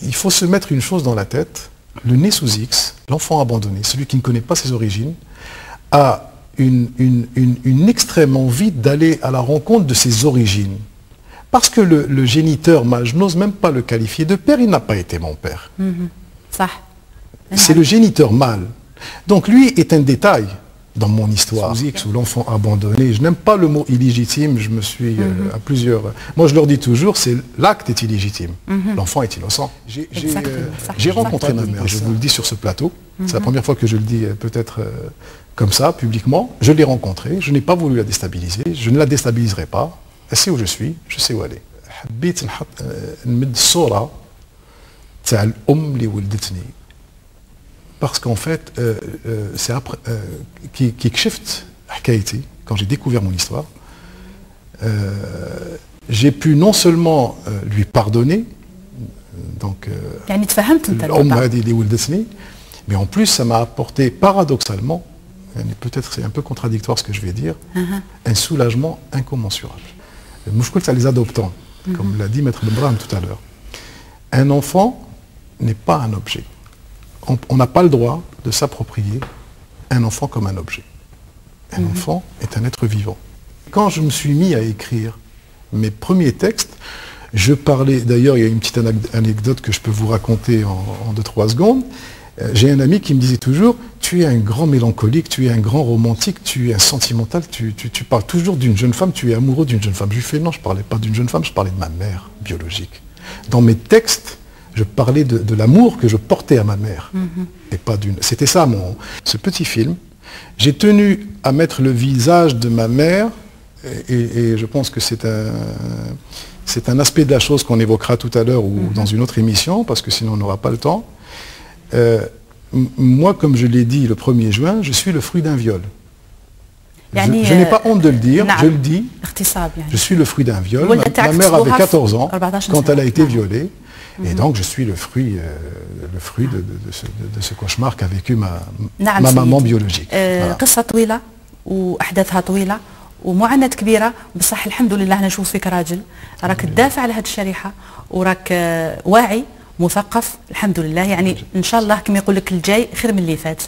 il faut se mettre une chose dans la tête. Le né sous X, l'enfant abandonné, celui qui ne connaît pas ses origines, a une extrême envie d'aller à la rencontre de ses origines. Parce que le géniteur mâle, je n'ose même pas le qualifier de père, il n'a pas été mon père. C'est le géniteur mâle. Donc lui est un détail dans mon histoire. Sous X ou l'enfant abandonné, je n'aime pas le mot illégitime, je me suis à plusieurs... Moi je leur dis toujours, c'est l'acte est illégitime, l'enfant est innocent. J'ai rencontré ma mère, je vous le dis sur ce plateau, c'est la première fois que je le dis peut-être comme ça, publiquement. Je l'ai rencontrée, je n'ai pas voulu la déstabiliser, je ne la déstabiliserai pas. Elle sait où je suis, je sais où elle est. حبيت نمد الصورة تاع الأم اللي ولدتني. Parce qu'en fait, c'est après qui كشفت حكايتي, quand j'ai découvert mon histoire, j'ai pu non seulement lui pardonner, donc يعني تفهمت انت الأم هذه اللي ولدتني, mais en plus ça m'a apporté paradoxalement, peut-être c'est un peu contradictoire ce que je vais dire, un soulagement incommensurable. المشكل تاع les adoptants, comme l'a dit Maître Benbrahim tout à l'heure. Un enfant n'est pas un objet. On n'a pas le droit de s'approprier un enfant comme un objet. Un enfant est un être vivant. Quand je me suis mis à écrire mes premiers textes, je parlais, d'ailleurs il y a une petite anecdote que je peux vous raconter en 2-3 secondes. J'ai un ami qui me disait toujours, tu es un grand mélancolique, tu es un grand romantique, tu es un sentimental, tu parles toujours d'une jeune femme, tu es amoureux d'une jeune femme. Je lui fais non, je ne parlais pas d'une jeune femme, je parlais de ma mère biologique. Dans mes textes, je parlais de l'amour que je portais à ma mère. Et pas d'une... C'était ça ce petit film. J'ai tenu à mettre le visage de ma mère, et je pense que c'est un aspect de la chose qu'on évoquera tout à l'heure ou dans une autre émission, parce que sinon on n'aura pas le temps. Moi, comme je l'ai dit le 1er juin, je suis le fruit d'un viol. Je n'ai pas honte de le dire, je le dis. Je suis le fruit d'un viol. Ma mère avait 14 ans quand elle a été violée. Et donc je suis le fruit de ce cauchemar qu'a vécu ma maman biologique. قصة طويلة وأحداثها طويلة ومعاناة كبيرة، بصح الحمد لله أنا نشوف فيك راجل راك تدافع على هذه الشريحة وراك واعي مثقف الحمد لله، يعني إن شاء الله كما يقول لك الجاي خير من اللي فات.